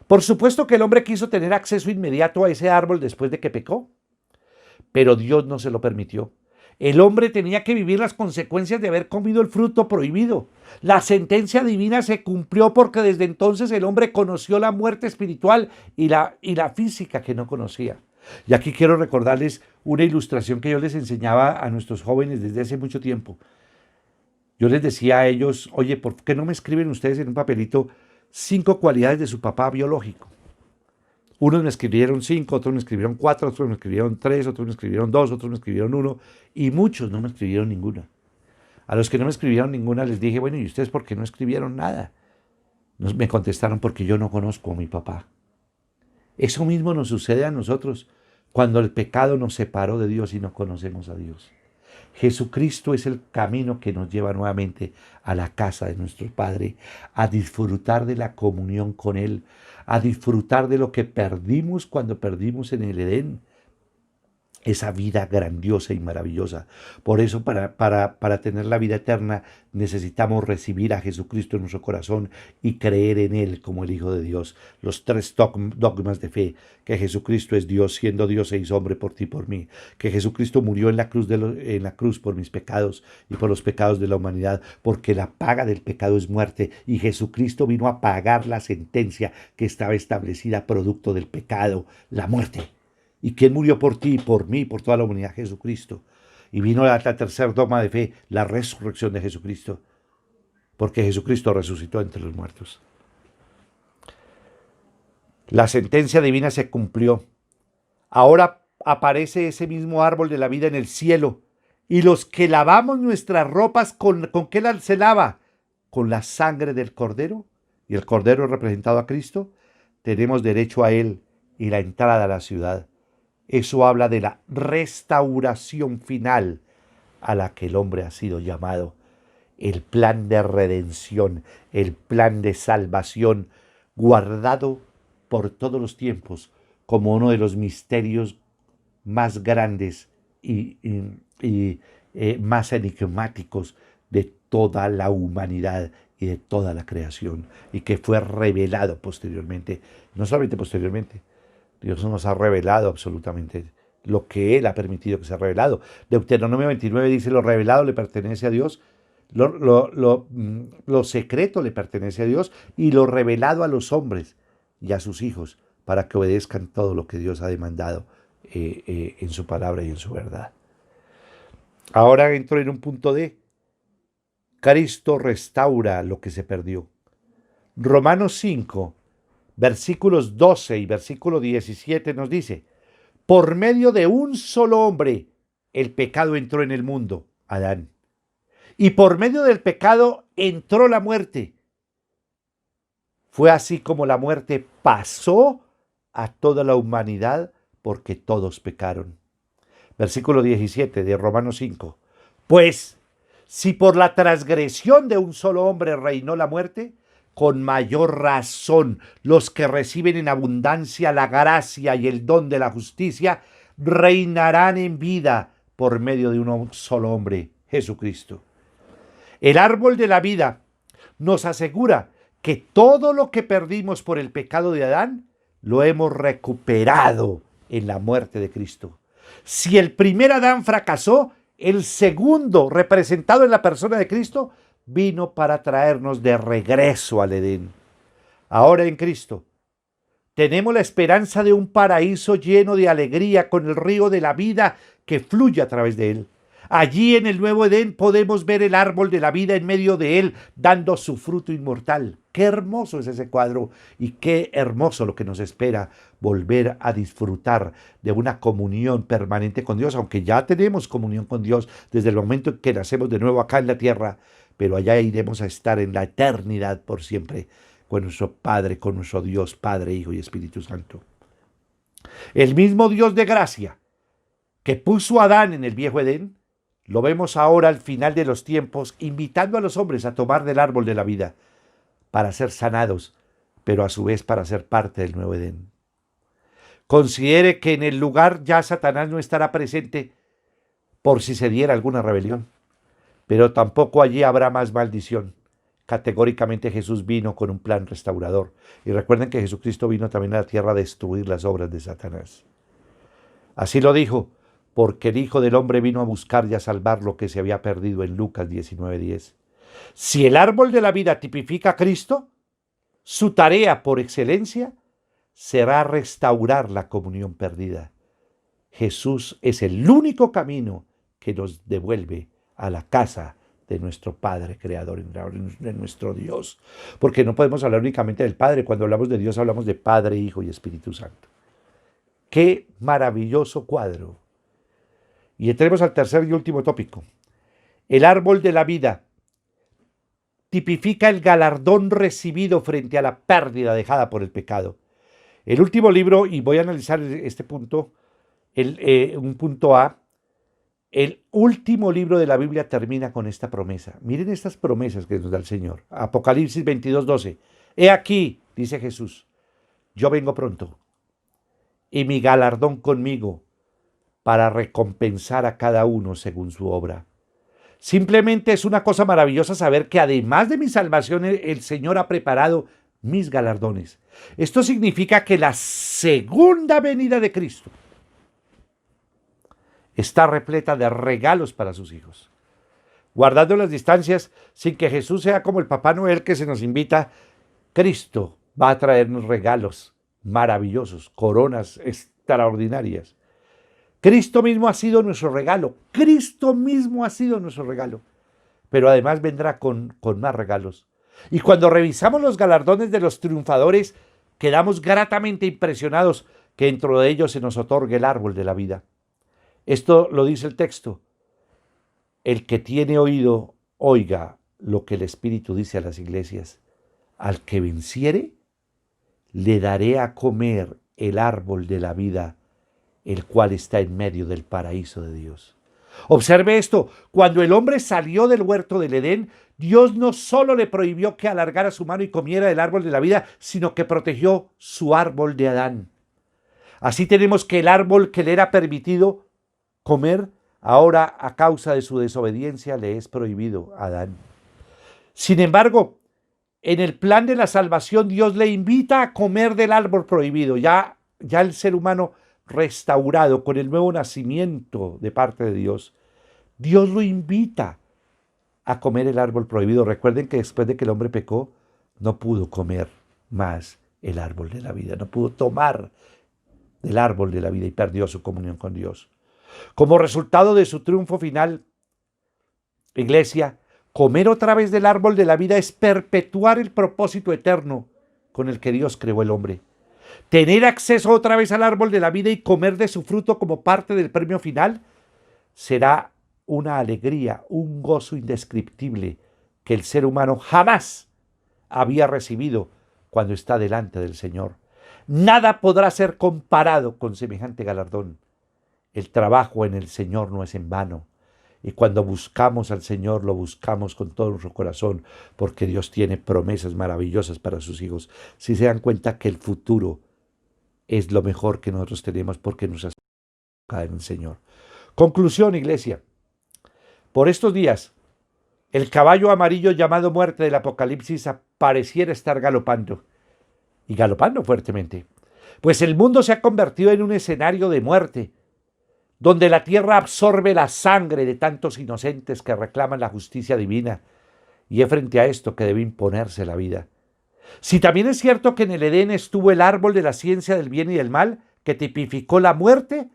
Por supuesto que el hombre quiso tener acceso inmediato a ese árbol después de que pecó, pero Dios no se lo permitió. El hombre tenía que vivir las consecuencias de haber comido el fruto prohibido. La sentencia divina se cumplió porque desde entonces el hombre conoció la muerte espiritual y la física que no conocía. Y aquí quiero recordarles una ilustración que yo les enseñaba a nuestros jóvenes desde hace mucho tiempo. Yo les decía a ellos, oye, ¿por qué no me escriben ustedes en un papelito 5 cualidades de su papá biológico? Unos me escribieron 5, otros me escribieron 4, otros me escribieron 3, otros me escribieron 2, otros me escribieron 1 y muchos no me escribieron ninguna. A los que no me escribieron ninguna les dije, bueno, ¿y ustedes por qué no escribieron nada? Me contestaron, porque yo no conozco a mi papá. Eso mismo nos sucede a nosotros cuando el pecado nos separó de Dios y no conocemos a Dios. Jesucristo es el camino que nos lleva nuevamente a la casa de nuestro Padre, a disfrutar de la comunión con Él, a disfrutar de lo que perdimos cuando perdimos en el Edén, esa vida grandiosa y maravillosa. Por eso, para tener la vida eterna, necesitamos recibir a Jesucristo en nuestro corazón y creer en Él como el Hijo de Dios. Los 3 dogmas de fe: que Jesucristo es Dios, siendo Dios se hizo hombre por ti y por mí; que Jesucristo murió en la cruz por mis pecados y por los pecados de la humanidad, porque la paga del pecado es muerte, y Jesucristo vino a pagar la sentencia que estaba establecida producto del pecado, la muerte. ¿Y quién murió por ti, por mí, por toda la humanidad? Jesucristo. Y vino la tercer dogma de fe, la resurrección de Jesucristo, porque Jesucristo resucitó entre los muertos. La sentencia divina se cumplió. Ahora aparece ese mismo árbol de la vida en el cielo, y los que lavamos nuestras ropas, ¿con qué se lava? Con la sangre del Cordero, y el Cordero es representado a Cristo. Tenemos derecho a Él y la entrada a la ciudad. Eso habla de la restauración final a la que el hombre ha sido llamado. El plan de redención, el plan de salvación, guardado por todos los tiempos como uno de los misterios más grandes y más enigmáticos de toda la humanidad y de toda la creación, y que fue revelado posteriormente, no solamente posteriormente. Dios nos ha revelado absolutamente lo que Él ha permitido que sea revelado. Deuteronomio 29 dice, lo revelado le pertenece a Dios, lo secreto le pertenece a Dios, y lo revelado a los hombres y a sus hijos, para que obedezcan todo lo que Dios ha demandado en su palabra y en su verdad. Ahora entro en un punto de Cristo restaura lo que se perdió. Romanos 5, versículos 12 y versículo 17 nos dice, por medio de un solo hombre el pecado entró en el mundo, Adán, y por medio del pecado entró la muerte. Fue así como la muerte pasó a toda la humanidad, porque todos pecaron. Versículo 17 de Romanos 5, pues si por la transgresión de un solo hombre reinó la muerte, con mayor razón los que reciben en abundancia la gracia y el don de la justicia reinarán en vida por medio de un solo hombre, Jesucristo. El árbol de la vida nos asegura que todo lo que perdimos por el pecado de Adán lo hemos recuperado en la muerte de Cristo. Si el primer Adán fracasó, el segundo, representado en la persona de Cristo, vino para traernos de regreso al Edén. Ahora en Cristo tenemos la esperanza de un paraíso lleno de alegría, con el río de la vida que fluye a través de él. Allí en el nuevo Edén podemos ver el árbol de la vida en medio de él, dando su fruto inmortal. Qué hermoso es ese cuadro y qué hermoso lo que nos espera, volver a disfrutar de una comunión permanente con Dios, aunque ya tenemos comunión con Dios desde el momento en que nacemos de nuevo acá en la tierra, pero allá iremos a estar en la eternidad por siempre con nuestro Padre, con nuestro Dios, Padre, Hijo y Espíritu Santo. El mismo Dios de gracia que puso a Adán en el viejo Edén, lo vemos ahora al final de los tiempos, invitando a los hombres a tomar del árbol de la vida para ser sanados, pero a su vez para ser parte del nuevo Edén. Considere que en el lugar ya Satanás no estará presente por si se diera alguna rebelión, pero tampoco allí habrá más maldición. Categóricamente Jesús vino con un plan restaurador. Y recuerden que Jesucristo vino también a la tierra a destruir las obras de Satanás. Así lo dijo, porque el Hijo del Hombre vino a buscar y a salvar lo que se había perdido en Lucas 19:10. Si el árbol de la vida tipifica a Cristo, su tarea por excelencia será restaurar la comunión perdida. Jesús es el único camino que nos devuelve a la casa de nuestro Padre Creador, de nuestro Dios. Porque no podemos hablar únicamente del Padre. Cuando hablamos de Dios hablamos de Padre, Hijo y Espíritu Santo. ¡Qué maravilloso cuadro! Y entremos al tercer y último tópico. El árbol de la vida tipifica el galardón recibido frente a la pérdida dejada por el pecado. El último libro, y voy a analizar este punto, un punto A, el último libro de la Biblia termina con esta promesa. Miren estas promesas que nos da el Señor. Apocalipsis 22:12. He aquí, dice Jesús, yo vengo pronto, y mi galardón conmigo, para recompensar a cada uno según su obra. Simplemente es una cosa maravillosa saber que además de mi salvación, el Señor ha preparado mis galardones. Esto significa que la segunda venida de Cristo está repleta de regalos para sus hijos. Guardando las distancias, sin que Jesús sea como el Papá Noel que se nos invita, Cristo va a traernos regalos maravillosos, coronas extraordinarias. Cristo mismo ha sido nuestro regalo. Cristo mismo ha sido nuestro regalo. Pero además vendrá con más regalos. Y cuando revisamos los galardones de los triunfadores, quedamos gratamente impresionados que dentro de ellos se nos otorgue el árbol de la vida. Esto lo dice el texto. El que tiene oído, oiga lo que el Espíritu dice a las iglesias. Al que venciere, le daré a comer el árbol de la vida, el cual está en medio del paraíso de Dios. Observe esto, cuando el hombre salió del huerto del Edén, Dios no solo le prohibió que alargara su mano y comiera del árbol de la vida, sino que protegió su árbol de Adán. Así tenemos que el árbol que le era permitido comer, ahora a causa de su desobediencia le es prohibido a Adán. Sin embargo, en el plan de la salvación Dios le invita a comer del árbol prohibido. Ya el ser humano restaurado con el nuevo nacimiento de parte de Dios, Dios lo invita a comer el árbol prohibido. Recuerden que después de que el hombre pecó, no pudo comer más el árbol de la vida, no pudo tomar del árbol de la vida y perdió su comunión con Dios. Como resultado de su triunfo final, iglesia, comer otra vez del árbol de la vida es perpetuar el propósito eterno con el que Dios creó el hombre. Tener acceso otra vez al árbol de la vida y comer de su fruto como parte del premio final será una alegría, un gozo indescriptible que el ser humano jamás había recibido cuando está delante del Señor. Nada podrá ser comparado con semejante galardón. El trabajo en el Señor no es en vano. Y cuando buscamos al Señor, lo buscamos con todo nuestro corazón, porque Dios tiene promesas maravillosas para sus hijos. Si se dan cuenta que el futuro es lo mejor que nosotros tenemos, porque nos acerca en el Señor. Conclusión, iglesia. Por estos días, el caballo amarillo llamado muerte del Apocalipsis pareciera estar galopando, y galopando fuertemente, pues el mundo se ha convertido en un escenario de muerte, donde la tierra absorbe la sangre de tantos inocentes que reclaman la justicia divina, y es frente a esto que debe imponerse la vida. Si también es cierto que en el Edén estuvo el árbol de la ciencia del bien y del mal, que tipificó la muerte,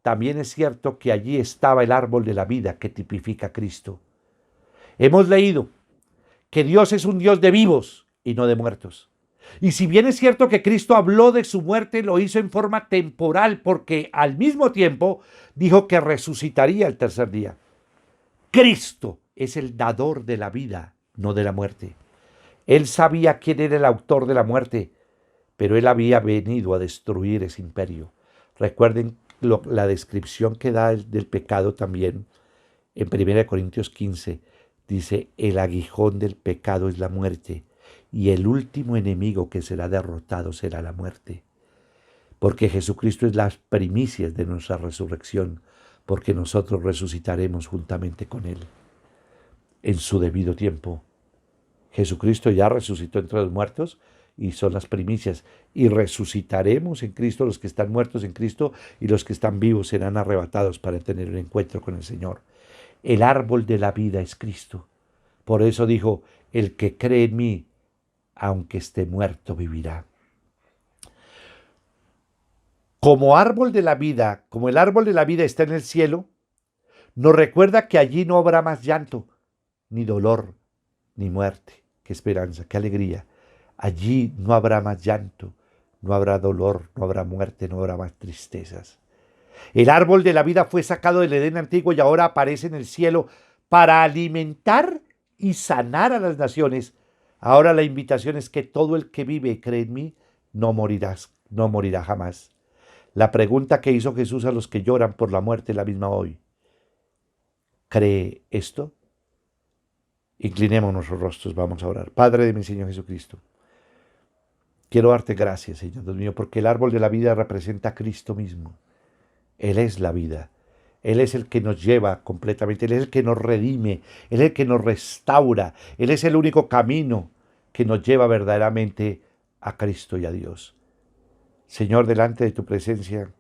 también es cierto que allí estaba el árbol de la vida que tipifica a Cristo. Hemos leído que Dios es un Dios de vivos y no de muertos. Y si bien es cierto que Cristo habló de su muerte, lo hizo en forma temporal, porque al mismo tiempo dijo que resucitaría el tercer día. Cristo es el dador de la vida, no de la muerte. Él sabía quién era el autor de la muerte, pero él había venido a destruir ese imperio. Recuerden la descripción que da del pecado también en 1 Corintios 15. Dice, el aguijón del pecado es la muerte, y el último enemigo que será derrotado será la muerte. Porque Jesucristo es las primicias de nuestra resurrección, porque nosotros resucitaremos juntamente con Él en su debido tiempo. Jesucristo ya resucitó entre los muertos y son las primicias. Y resucitaremos en Cristo, los que están muertos en Cristo, y los que están vivos serán arrebatados para tener un encuentro con el Señor. El árbol de la vida es Cristo. Por eso dijo, el que cree en mí, aunque esté muerto, vivirá. Como árbol de la vida, como el árbol de la vida está en el cielo, nos recuerda que allí no habrá más llanto, ni dolor, ni muerte. Qué esperanza, qué alegría. Allí no habrá más llanto, no habrá dolor, no habrá muerte, no habrá más tristezas. El árbol de la vida fue sacado del Edén antiguo y ahora aparece en el cielo para alimentar y sanar a las naciones. Ahora la invitación es que todo el que vive y cree en mí no morirá jamás. La pregunta que hizo Jesús a los que lloran por la muerte es la misma hoy. ¿Cree esto? Inclinemos nuestros rostros, vamos a orar. Padre de mi Señor Jesucristo, quiero darte gracias, Señor Dios mío, porque el árbol de la vida representa a Cristo mismo. Él es la vida. Él es el que nos lleva completamente. Él es el que nos redime. Él es el que nos restaura. Él es el único camino que nos lleva verdaderamente a Cristo y a Dios. Señor, delante de tu presencia,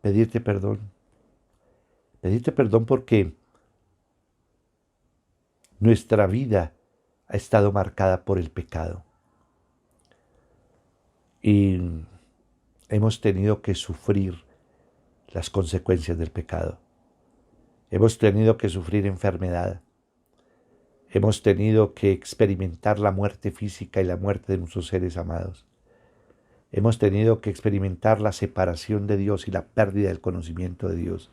pedirte perdón. Pedirte perdón porque nuestra vida ha estado marcada por el pecado. Y hemos tenido que sufrir las consecuencias del pecado. Hemos tenido que sufrir enfermedad. Hemos tenido que experimentar la muerte física y la muerte de nuestros seres amados. Hemos tenido que experimentar la separación de Dios y la pérdida del conocimiento de Dios.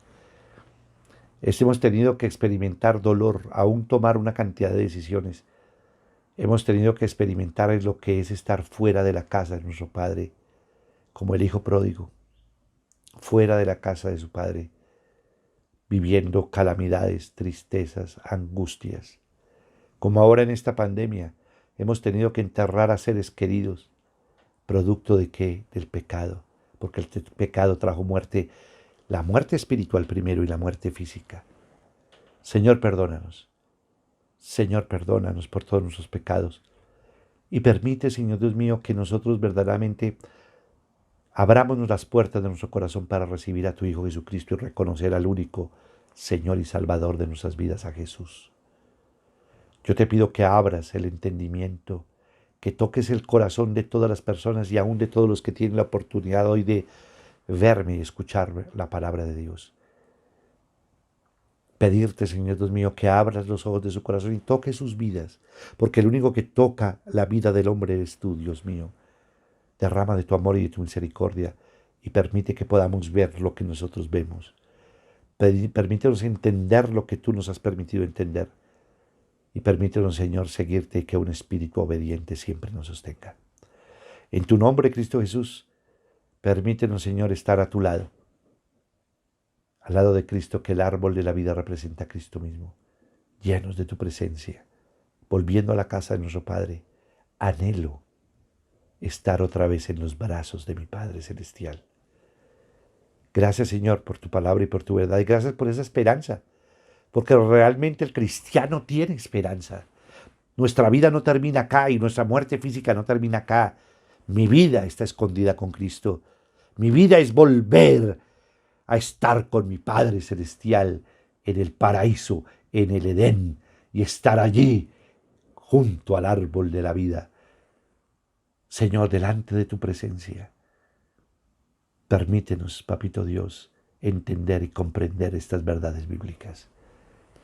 Hemos tenido que experimentar dolor, aún tomar una cantidad de decisiones. Hemos tenido que experimentar lo que es estar fuera de la casa de nuestro Padre, como el hijo pródigo, fuera de la casa de su Padre, viviendo calamidades, tristezas, angustias. Como ahora en esta pandemia, hemos tenido que enterrar a seres queridos, producto de ¿qué? Del pecado, porque el pecado trajo muerte, la muerte espiritual primero y la muerte física. Señor, perdónanos. Señor, perdónanos por todos nuestros pecados. Y permite, Señor Dios mío, que nosotros verdaderamente abramos las puertas de nuestro corazón para recibir a tu Hijo Jesucristo y reconocer al único Señor y Salvador de nuestras vidas, a Jesús. Yo te pido que abras el entendimiento, que toques el corazón de todas las personas y aún de todos los que tienen la oportunidad hoy de verme y escuchar la palabra de Dios. Pedirte, Señor Dios mío, que abras los ojos de su corazón y toque sus vidas, porque el único que toca la vida del hombre eres tú, Dios mío. Derrama de tu amor y de tu misericordia y permite que podamos ver lo que nosotros vemos. Permítenos entender lo que tú nos has permitido entender. Y permítenos, Señor, seguirte y que un espíritu obediente siempre nos sostenga. En tu nombre, Cristo Jesús, permítenos, Señor, estar a tu lado. Al lado de Cristo, que el árbol de la vida representa a Cristo mismo. Llenos de tu presencia, volviendo a la casa de nuestro Padre. Anhelo estar otra vez en los brazos de mi Padre Celestial. Gracias, Señor, por tu palabra y por tu verdad. Y gracias por esa esperanza. Porque realmente el cristiano tiene esperanza. Nuestra vida no termina acá y nuestra muerte física no termina acá. Mi vida está escondida con Cristo. Mi vida es volver a estar con mi Padre Celestial en el paraíso, en el Edén, y estar allí junto al árbol de la vida. Señor, delante de tu presencia, permítenos, Papito Dios, entender y comprender estas verdades bíblicas.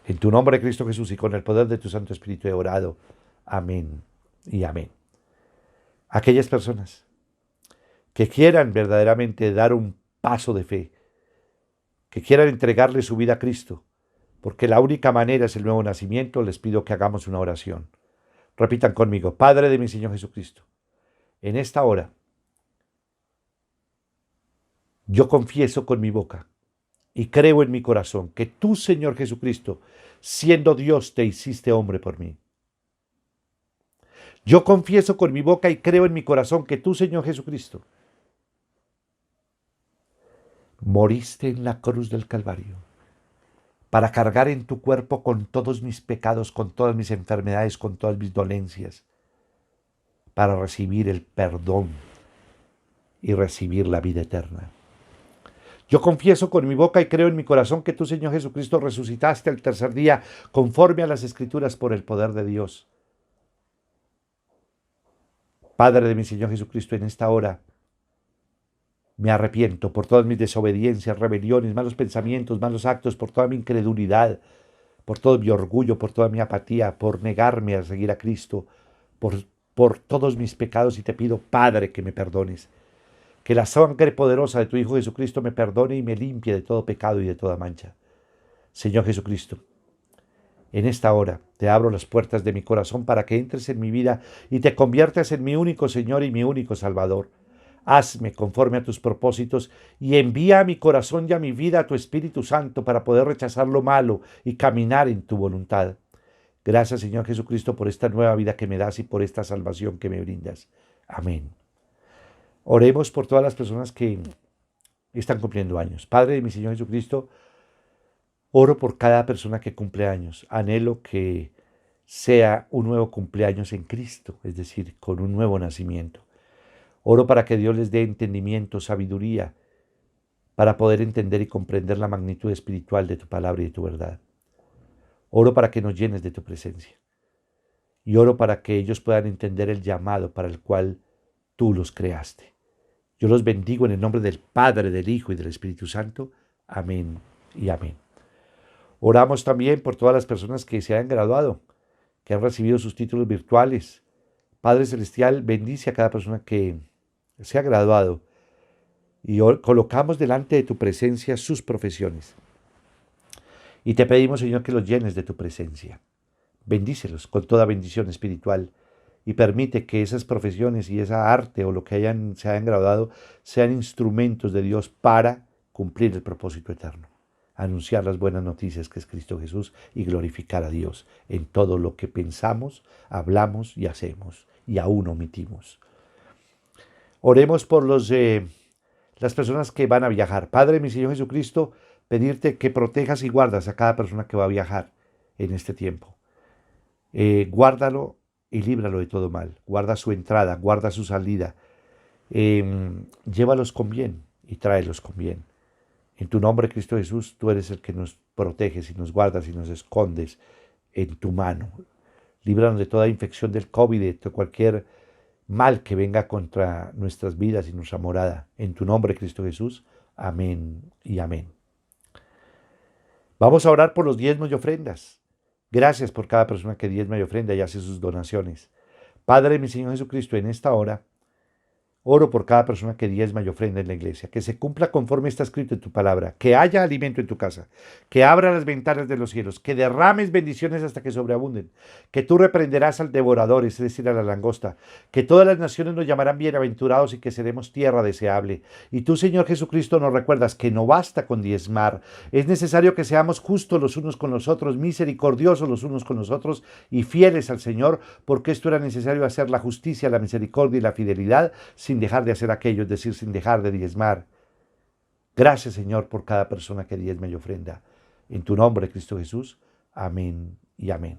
En tu nombre, Cristo Jesús, y con el poder de tu Santo Espíritu he orado. Amén y amén. Aquellas personas que quieran verdaderamente dar un paso de fe, que quieran entregarle su vida a Cristo, porque la única manera es el nuevo nacimiento, les pido que hagamos una oración. Repitan conmigo: Padre de mi Señor Jesucristo, en esta hora yo confieso con mi boca y creo en mi corazón que tú, Señor Jesucristo, siendo Dios, te hiciste hombre por mí. Yo confieso con mi boca y creo en mi corazón que tú, Señor Jesucristo, moriste en la cruz del Calvario para cargar en tu cuerpo con todos mis pecados, con todas mis enfermedades, con todas mis dolencias, para recibir el perdón y recibir la vida eterna. Yo confieso con mi boca y creo en mi corazón que tú, Señor Jesucristo, resucitaste al tercer día conforme a las Escrituras por el poder de Dios. Padre de mi Señor Jesucristo, en esta hora me arrepiento por todas mis desobediencias, rebeliones, malos pensamientos, malos actos, por toda mi incredulidad, por todo mi orgullo, por toda mi apatía, por negarme a seguir a Cristo, por todos mis pecados, y te pido, Padre, que me perdones. Que la sangre poderosa de tu Hijo Jesucristo me perdone y me limpie de todo pecado y de toda mancha. Señor Jesucristo, en esta hora te abro las puertas de mi corazón para que entres en mi vida y te conviertas en mi único Señor y mi único Salvador. Hazme conforme a tus propósitos y envía a mi corazón y a mi vida a tu Espíritu Santo para poder rechazar lo malo y caminar en tu voluntad. Gracias, Señor Jesucristo, por esta nueva vida que me das y por esta salvación que me brindas. Amén. Oremos por todas las personas que están cumpliendo años. Padre de mi Señor Jesucristo, oro por cada persona que cumple años. Anhelo que sea un nuevo cumpleaños en Cristo, es decir, con un nuevo nacimiento. Oro para que Dios les dé entendimiento, sabiduría, para poder entender y comprender la magnitud espiritual de tu palabra y de tu verdad. Oro para que nos llenes de tu presencia. Y oro para que ellos puedan entender el llamado para el cual tú los creaste. Yo los bendigo en el nombre del Padre, del Hijo y del Espíritu Santo. Amén y amén. Oramos también por todas las personas que se han graduado, que han recibido sus títulos virtuales. Padre Celestial, bendice a cada persona que se ha graduado y colocamos delante de tu presencia sus profesiones. Y te pedimos, Señor, que los llenes de tu presencia. Bendícelos con toda bendición espiritual y permite que esas profesiones y esa arte o lo que se hayan graduado sean instrumentos de Dios para cumplir el propósito eterno. Anunciar las buenas noticias que es Cristo Jesús y glorificar a Dios en todo lo que pensamos, hablamos y hacemos y aún omitimos. Oremos por las personas que van a viajar. Padre, mi Señor Jesucristo, pedirte que protejas y guardas a cada persona que va a viajar en este tiempo. Guárdalo y líbralo de todo mal. Guarda su entrada, guarda su salida. Llévalos con bien y tráelos con bien. En tu nombre, Cristo Jesús, tú eres el que nos proteges y nos guardas y nos escondes en tu mano. Líbranos de toda infección del COVID, de cualquier mal que venga contra nuestras vidas y nuestra morada. En tu nombre, Cristo Jesús. Amén y amén. Vamos a orar por los diezmos y ofrendas. Gracias por cada persona que diezma y ofrenda y hace sus donaciones. Padre, mi Señor Jesucristo, en esta hora, oro por cada persona que diezma y ofrenda en la iglesia, que se cumpla conforme está escrito en tu palabra, que haya alimento en tu casa, que abra las ventanas de los cielos, que derrames bendiciones hasta que sobreabunden, que tú reprenderás al devorador, es decir, a la langosta, que todas las naciones nos llamarán bienaventurados y que seremos tierra deseable. Y tú, Señor Jesucristo, nos recuerdas que no basta con diezmar, es necesario que seamos justos los unos con los otros, misericordiosos los unos con los otros y fieles al Señor, porque esto era necesario hacer la justicia, la misericordia y la fidelidad sin dejar de hacer aquello, es decir, sin dejar de diezmar. Gracias, Señor, por cada persona que diezma y ofrenda. En tu nombre, Cristo Jesús. Amén y amén.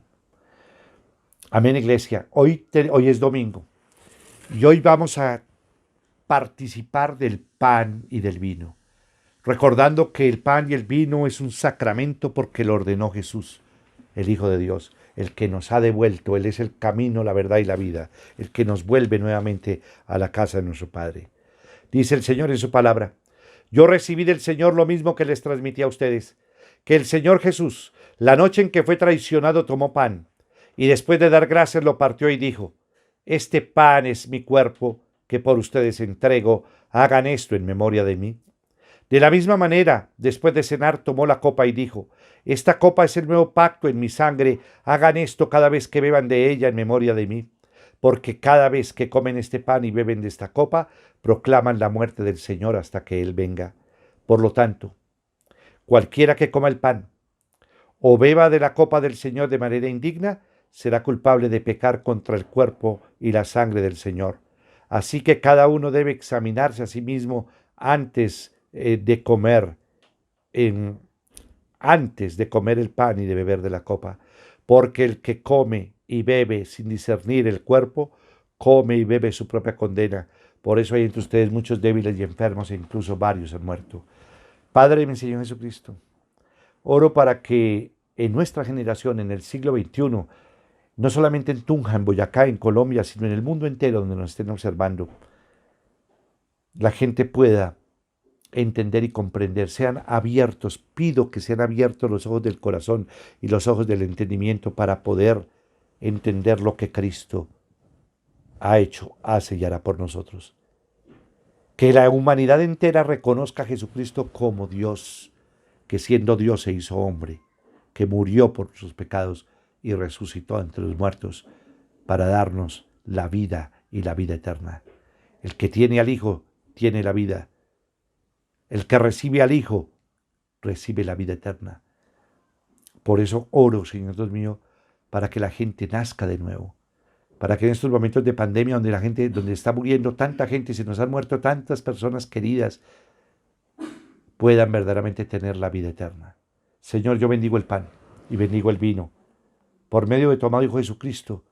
Amén, iglesia. Hoy es domingo y hoy vamos a participar del pan y del vino, recordando que el pan y el vino es un sacramento porque lo ordenó Jesús, el Hijo de Dios, el que nos ha devuelto. Él es el camino, la verdad y la vida, el que nos vuelve nuevamente a la casa de nuestro Padre. Dice el Señor en su palabra: Yo recibí del Señor lo mismo que les transmití a ustedes, que el Señor Jesús, la noche en que fue traicionado, tomó pan, y después de dar gracias lo partió y dijo: este pan es mi cuerpo, que por ustedes entrego, hagan esto en memoria de mí. De la misma manera, después de cenar, tomó la copa y dijo: esta copa es el nuevo pacto en mi sangre, hagan esto cada vez que beban de ella en memoria de mí. Porque cada vez que comen este pan y beben de esta copa, proclaman la muerte del Señor hasta que Él venga. Por lo tanto, cualquiera que coma el pan o beba de la copa del Señor de manera indigna, será culpable de pecar contra el cuerpo y la sangre del Señor. Así que cada uno debe examinarse a sí mismo antes de comer el pan y de beber de la copa, porque el que come y bebe sin discernir el cuerpo, come y bebe su propia condena. Por eso hay entre ustedes muchos débiles y enfermos, e incluso varios han muerto. Padre, mi Señor Jesucristo, oro para que en nuestra generación, en el siglo XXI, no solamente en Tunja, en Boyacá, en Colombia, sino en el mundo entero donde nos estén observando, la gente pueda entender y comprender, sean abiertos, pido que sean abiertos los ojos del corazón y los ojos del entendimiento para poder entender lo que Cristo ha hecho, hace y hará por nosotros. Que la humanidad entera reconozca a Jesucristo como Dios, que siendo Dios se hizo hombre, que murió por sus pecados y resucitó entre los muertos para darnos la vida y la vida eterna. El que tiene al Hijo tiene la vida. El que recibe al Hijo recibe la vida eterna. Por eso oro, Señor Dios mío, para que la gente nazca de nuevo, para que en estos momentos de pandemia donde está muriendo tanta gente, se nos han muerto tantas personas queridas, puedan verdaderamente tener la vida eterna. Señor, yo bendigo el pan y bendigo el vino, por medio de tu amado Hijo Jesucristo,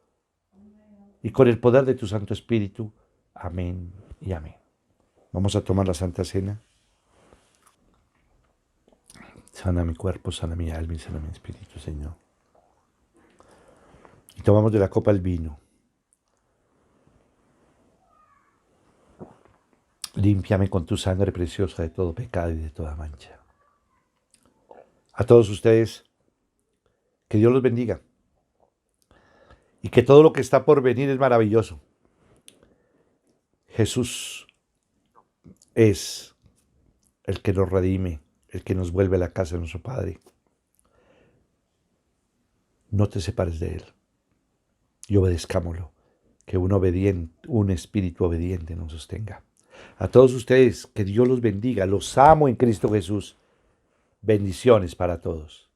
y con el poder de tu Santo Espíritu. Amén y amén. Vamos a tomar la Santa Cena. Sana mi cuerpo, sana mi alma y sana mi espíritu, Señor. Y tomamos de la copa el vino. Límpiame con tu sangre preciosa de todo pecado y de toda mancha. A todos ustedes, que Dios los bendiga. Y que todo lo que está por venir es maravilloso. Jesús es el que nos redime, el que nos vuelve a la casa de nuestro Padre. No te separes de Él y obedezcámoslo, que un espíritu obediente nos sostenga. A todos ustedes, que Dios los bendiga, los amo en Cristo Jesús. Bendiciones para todos.